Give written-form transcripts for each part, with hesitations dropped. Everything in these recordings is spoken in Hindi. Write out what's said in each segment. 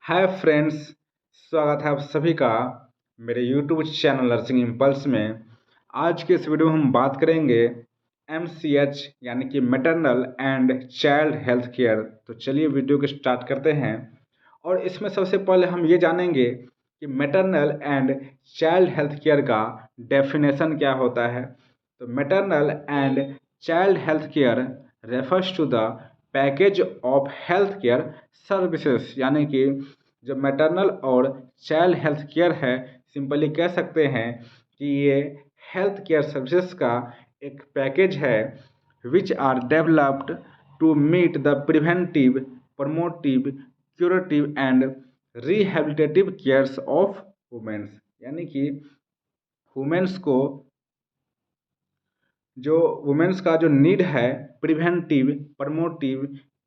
हाय फ्रेंड्स, स्वागत है आप सभी का मेरे यूट्यूब चैनल नर्सिंग इम्पल्स में। आज के इस वीडियो में हम बात करेंगे MCH यानी कि maternal and child health care. तो चलिए वीडियो को स्टार्ट करते हैं। और इसमें सबसे पहले हम ये जानेंगे कि maternal and child health care का डेफिनेशन क्या होता है। तो maternal and child health care refers to the package of health care services, यानी कि जो मैटरनल और चाइल्ड हेल्थ केयर है, सिंपली कह सकते हैं कि ये हेल्थ केयर सर्विसेज का एक पैकेज है which are developed to meet the preventive, promotive, curative and rehabilitative cares of womens, यानी कि वुमेन्स को जो वुमेन्स का जो नीड है प्रिवेंटिव, प्रमोटिव,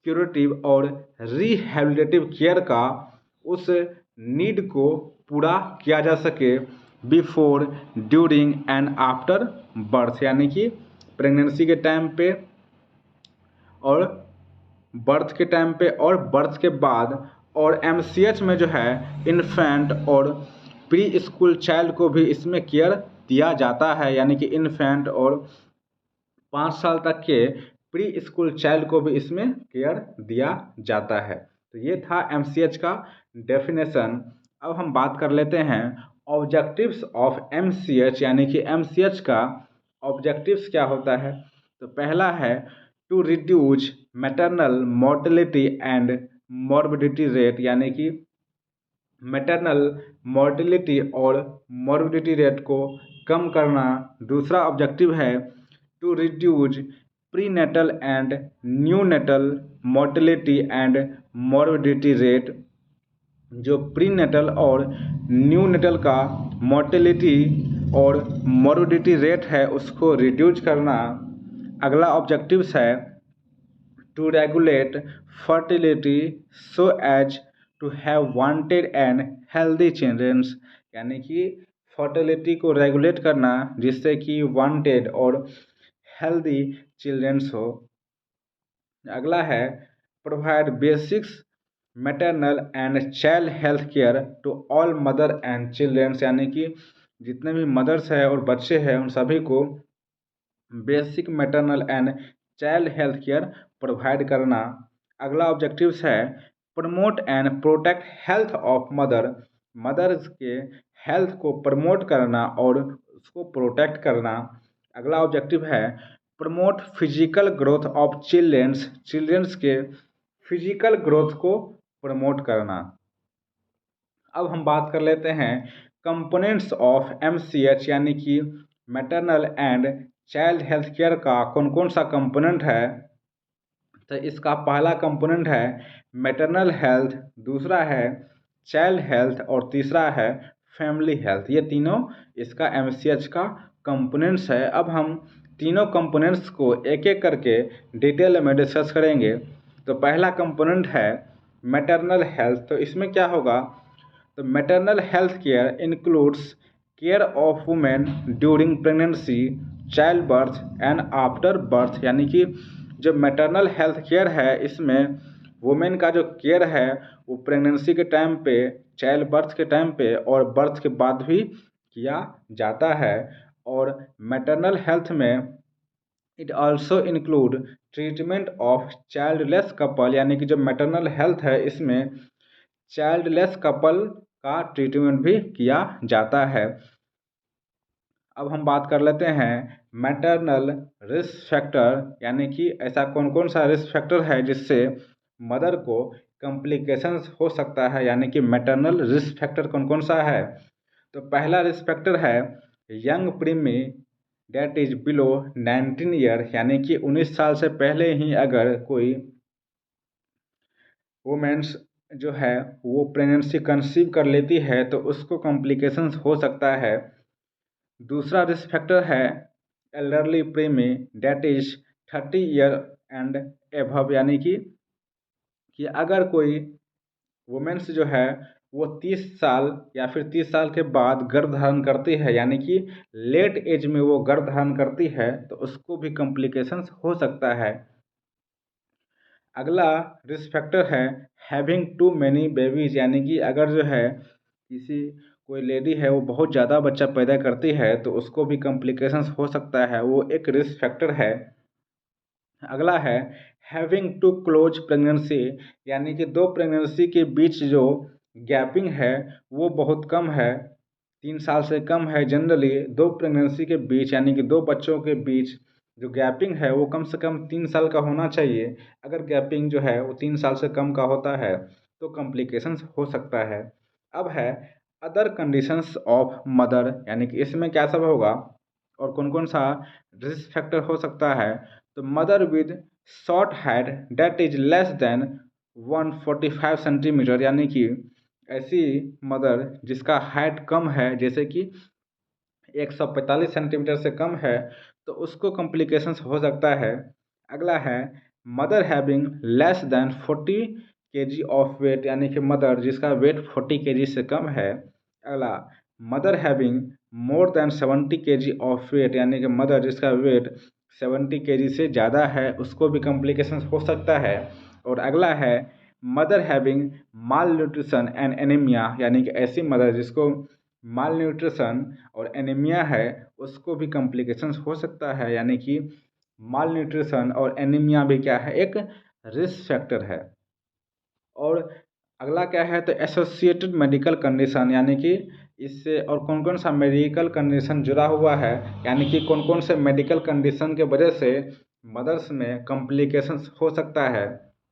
क्यूरेटिव और रिहेबिलिटेटिव केयर का, उस नीड को पूरा किया जा सके before, during and after birth, यानी कि प्रेगनेंसी के टाइम पे और बर्थ के टाइम पे और बर्थ के बाद। और MCH में जो है इन्फेंट और प्री स्कूल चाइल्ड को भी इसमें केयर दिया जाता है, यानी कि इन्फेंट और 5 साल तक के प्री स्कूल चाइल्ड को भी इसमें केयर दिया जाता है। तो ये था MCH का डेफिनेशन। अब हम बात कर लेते हैं ऑब्जेक्टिव्स ऑफ MCH, यानी कि MCH का ऑब्जेक्टिव्स क्या होता है। तो पहला है to reduce maternal mortality and morbidity rate, यानी कि मैटरनल मोर्टेलिटी और मॉर्बिडिटी रेट को कम करना। दूसरा ऑब्जेक्टिव है to reduce prenatal and neonatal mortality and morbidity rate, जो प्रीनेटल और न्यूनेटल का मोर्टेलिटी और मॉर्बिडिटी रेट है उसको रिड्यूस करना। अगला ऑब्जेक्टिव्स है to regulate fertility so as to have wanted and healthy childrens, यानी कि फर्टिलिटी को रेगुलेट करना जिससे कि वांटेड और हेल्दी चिल्ड्रंस हो। अगला है provide basics maternal and child health care to all mother and childrens, यानी कि जितने भी मदर्स हैं और बच्चे हैं उन सभी को basic maternal and child health care provide करना। अगला ऑब्जेक्टिव्स है promote and protect health of mother, mothers के हेल्थ को प्रमोट करना और उसको प्रोटेक्ट करना। अगला ऑब्जेक्टिव है promote physical growth of childrens, childrens के फिजिकल ग्रोथ को प्रमोट करना। अब हम बात कर लेते हैं कंपोनेंट्स ऑफ MCH, यानी कि maternal and child health care का कौन कौन सा कंपोनेंट है। तो इसका पहला कंपोनेंट है मैटरनल हेल्थ, दूसरा है चाइल्ड हेल्थ और तीसरा है फैमिली हेल्थ। ये तीनों इसका MCH का कंपोनेंट्स है। अब हम तीनों कंपोनेंट्स को एक एक करके डिटेल में डिस्कस करेंगे। तो पहला कंपोनेंट है मैटरनल हेल्थ। तो इसमें क्या होगा, तो maternal health care includes care of women during pregnancy, child birth and after birth, यानी कि जो मैटरनल हेल्थ केयर है इसमें वुमेन का जो केयर है वो प्रेगनेंसी के टाइम पे, चाइल्ड बर्थ के टाइम पे और बर्थ के बाद भी किया जाता है। और मैटरनल हेल्थ में it also include treatment of childless couple, यानी कि जो मैटरनल हेल्थ है इसमें चाइल्डलेस कपल का ट्रीटमेंट भी किया जाता है। अब हम बात कर लेते हैं मैटरनल रिस्क फैक्टर, यानी कि ऐसा कौन कौन सा रिस्क फैक्टर है जिससे मदर को कॉम्प्लिकेशंस हो सकता है, यानी कि मैटरनल रिस्क फैक्टर कौन कौन सा है। तो पहला रिस्क फैक्टर है young primi that is below 19 year, यानी कि 19 साल से पहले ही अगर कोई वुमेन्स जो है वो प्रेगनेंसी कंसीव कर लेती है तो उसको कॉम्प्लिकेशंस हो सकता है। दूसरा रिस्क फैक्टर है elderly primi that is 30 year and above, यानी कि अगर कोई वुमेन्स जो है वो 30 साल या फिर 30 साल के बाद गर्भ धारण करती है, यानी कि लेट एज में वो गर्भ धारण करती है तो उसको भी कॉम्प्लिकेशंस हो सकता है। अगला रिस्क फैक्टर है हैविंग टू मैनी बेबीज, यानी कि अगर जो है कोई लेडी है वो बहुत ज़्यादा बच्चा पैदा करती है तो उसको भी कॉम्प्लिकेशंस हो सकता है, वो एक रिस्क फैक्टर है। अगला है हैविंग टू क्लोज प्रेगनेंसी, यानी कि दो प्रेगनेंसी के बीच जो गैपिंग है वो बहुत कम है, 3 साल से कम है। जनरली दो प्रेगनेंसी के बीच यानी कि दो बच्चों के बीच जो गैपिंग है वो कम से कम 3 साल का होना चाहिए। अगर गैपिंग जो है वो 3 साल से कम का होता है तो कॉम्प्लिकेशंस हो सकता है। अब है अदर कंडीशंस ऑफ मदर, यानी कि इसमें क्या सब होगा और कौन कौन सा रिस्क फैक्टर हो सकता है। तो mother with short height that is less than 145 centimetre, यानी कि ऐसी मदर जिसका हाइट कम है जैसे कि 145 सेंटीमीटर से कम है तो उसको कॉम्प्लिकेशंस हो सकता है। अगला है mother having less than 40 KG of weight, यानी कि मदर जिसका वेट 40 केजी से कम है। अगला mother having more than 70 kg of weight, यानी कि मदर जिसका वेट 70 केजी से ज़्यादा है उसको भी कॉम्प्लिकेशंस हो सकता है। और अगला है mother having mall nutrition and anaemia, यानी कि ऐसी मदर जिसको माल न्यूट्रिशन और एनीमिया है उसको भी कॉम्प्लिकेशंस हो सकता है, यानी कि माल न्यूट्रिशन और एनीमिया भी क्या है, एक रिस्क फैक्टर है। और अगला क्या है तो एसोसिएटेड मेडिकल कंडीशन, यानी कि इससे और कौन कौन सा मेडिकल कंडीशन जुड़ा हुआ है, यानी कि कौन कौन से मेडिकल कंडीशन के वजह से मदर्स में कॉम्प्लिकेशंस हो सकता है।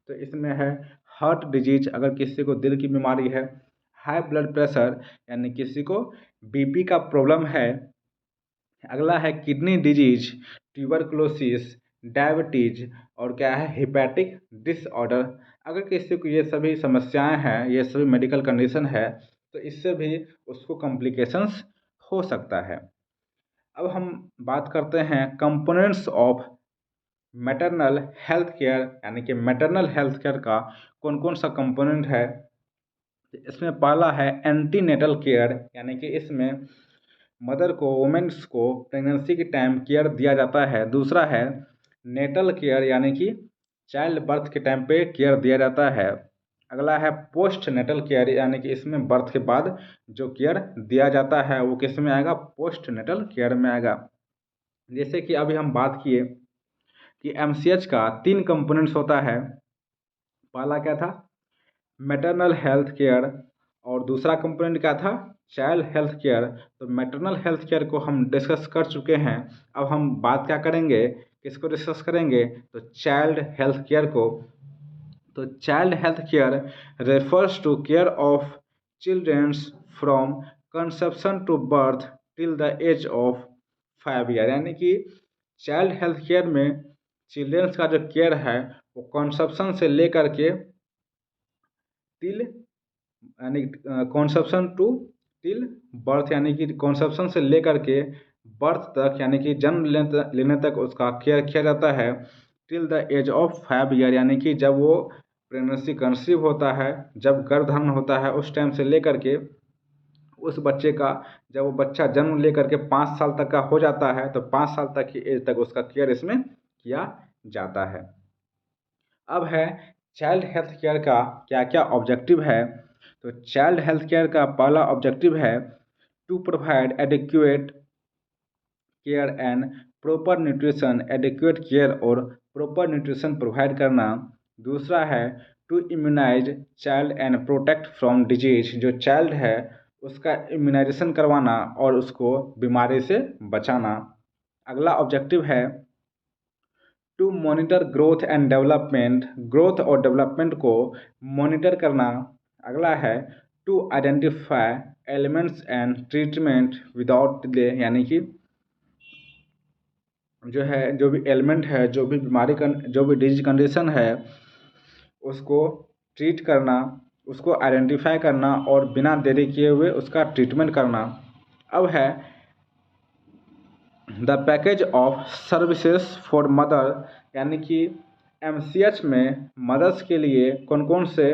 तो इसमें है हार्ट डिजीज, अगर किसी को दिल की बीमारी है, हाई ब्लड प्रेशर यानी किसी को बीपी का प्रॉब्लम है। अगला है किडनी डिजीज, ट्यूबरकुलोसिस, डायबिटीज और क्या है हिपैटिक डिसऑर्डर। अगर किसी को ये सभी समस्याएं हैं, ये सभी मेडिकल कंडीशन है तो इससे भी उसको कॉम्प्लिकेशंस हो सकता है। अब हम बात करते हैं components of maternal health care, यानी कि मैटरनल हेल्थ केयर का कौन कौन सा कंपोनेंट है। इसमें पहला है एंटीनेटल केयर, यानी कि इसमें मदर को वुमेन्स को प्रेगनेंसी के टाइम केयर दिया जाता है। दूसरा है नेटल केयर, यानी कि चाइल्ड बर्थ के टाइम पे केयर दिया जाता है। अगला है पोस्ट नेटल केयर, यानी कि इसमें बर्थ के बाद जो केयर दिया जाता है वो किस में आएगा, पोस्ट नेटल केयर में आएगा। जैसे कि अभी हम बात किए कि एमसीएच का 3 कंपोनेंट्स होता है। पहला क्या था, मैटरनल हेल्थ केयर, और दूसरा कंपोनेंट क्या था, चाइल्ड हेल्थ केयर। तो मैटरनल हेल्थ केयर को हम डिस्कस कर चुके हैं। अब हम बात क्या करेंगे, किसको डिस्कस करेंगे, तो चाइल्ड हेल्थ केयर को। तो child health care refers to care of childrens from conception to birth till the age of 5 year, यानी कि चाइल्ड हेल्थ केयर में चिल्ड्रेंस का जो केयर है वो कंसेप्शन से लेकर के टिल यानी कॉन्सेप्शन टू टिल बर्थ, यानी कि कॉन्सेप्शन से लेकर के बर्थ तक यानी कि जन्म लेने तक उसका केयर किया जाता है। Till the age of 5 year, यानी कि जब वो प्रेगनेंसी कंसीव होता है, जब गर्भधारण होता है उस टाइम से लेकर के उस बच्चे का, जब वो बच्चा जन्म लेकर के 5 साल तक का हो जाता है तो 5 साल तक की एज तक उसका केयर इसमें किया जाता है। अब है चाइल्ड हेल्थ केयर का क्या क्या ऑब्जेक्टिव है। तो चाइल्ड हेल्थ केयर का पहला ऑब्जेक्टिव है to provide adequate care and proper nutrition, adequate care और प्रॉपर न्यूट्रिशन प्रोवाइड करना। दूसरा है to immunize child and protect from disease, जो चाइल्ड है उसका इम्यूनाइजेशन करवाना और उसको बीमारी से बचाना। अगला ऑब्जेक्टिव है to monitor growth and development, growth और डेवलपमेंट को मॉनिटर करना। अगला है to identify elements and treatment without delay, यानी कि जो है जो भी एलिमेंट है, जो भी बीमारी का जो भी डिजीज कंडीशन है उसको ट्रीट करना, उसको आइडेंटिफाई करना और बिना देरी किए हुए उसका ट्रीटमेंट करना। अब है the package of services for mother, यानी कि एमसीएच में मदर्स के लिए कौन कौन से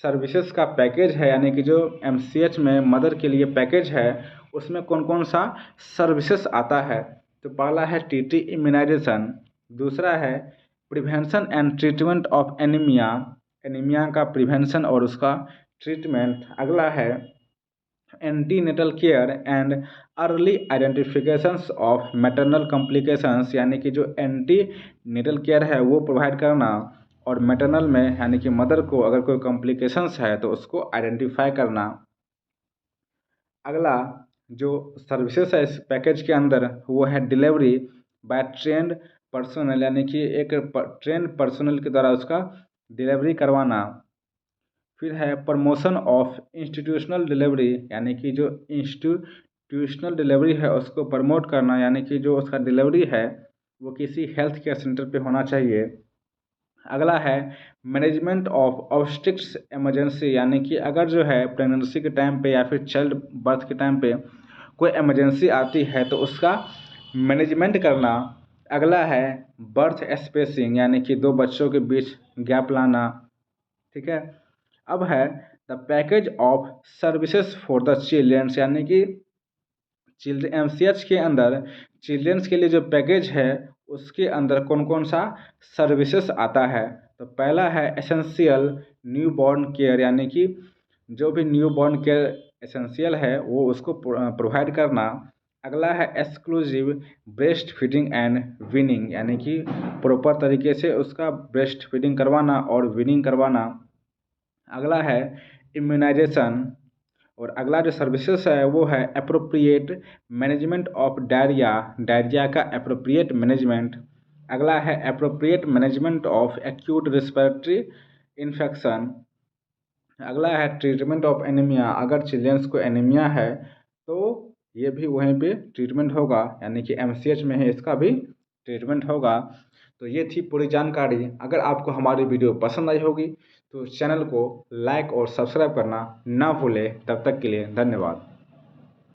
सर्विसेज का पैकेज है, यानी कि जो एमसीएच में मदर के लिए पैकेज है उसमें कौन कौन सा सर्विसेज आता है। तो पहला है टीटी इम्यूनाइजेशन, दूसरा है prevention and treatment of anaemia, anaemia का प्रिवेंशन और उसका ट्रीटमेंट। अगला है antenatal care and early identifications of maternal complications, यानी कि जो एंटी नेटल केयर है वो प्रोवाइड करना, और मैटरनल में यानी कि मदर को अगर कोई कॉम्प्लिकेशंस है तो उसको आइडेंटिफाई करना। अगला जो सर्विसेज है इस पैकेज के अंदर वो है डिलीवरी बाय ट्रेंड पर्सनल, यानी कि एक ट्रेंड पर्सनल के द्वारा उसका डिलीवरी करवाना। फिर है प्रमोशन ऑफ इंस्टीट्यूशनल डिलीवरी, यानी कि जो इंस्टीट्यूशनल डिलीवरी है उसको प्रमोट करना, यानी कि जो उसका डिलीवरी है वो किसी हेल्थ केयर सेंटर पे होना चाहिए। अगला है मैनेजमेंट ऑफ ऑब्स्टेट्रिक्स इमरजेंसी, यानी कि अगर जो है प्रेगनेंसी के टाइम पे या फिर चाइल्ड बर्थ के टाइम पे कोई इमरजेंसी आती है तो उसका मैनेजमेंट करना। अगला है बर्थ स्पेसिंग, यानी कि दो बच्चों के बीच गैप लाना। ठीक है। अब है the package of services for the childrens, यानी कि चिल्ड्रेन एमसीएच के अंदर चिल्ड्रेंस के लिए जो पैकेज है उसके अंदर कौन कौन सा सर्विसेज आता है। तो पहला है एसेंशियल न्यू बॉर्न केयर, यानी कि जो भी न्यू बॉर्न केयर एसेंशियल है वो उसको प्रोवाइड करना। अगला है exclusive breast feeding and weaning, यानी कि प्रॉपर तरीके से उसका ब्रेस्ट फीडिंग करवाना और वीनिंग करवाना। अगला है इम्यूनाइजेशन, और अगला जो सर्विसेज है वो है appropriate management of diarrhoea, diarrhoea का अप्रोप्रिएट मैनेजमेंट। अगला है appropriate management of acute respiratory infection. अगला है ट्रीटमेंट ऑफ एनीमिया, अगर चिल्ड्रंस को एनीमिया है तो ये भी वहीं पे ट्रीटमेंट होगा, यानी कि एमसीएच में है इसका भी ट्रीटमेंट होगा। तो ये थी पूरी जानकारी। अगर आपको हमारी वीडियो पसंद आई होगी तो चैनल को लाइक और सब्सक्राइब करना ना भूलें। तब तक के लिए धन्यवाद।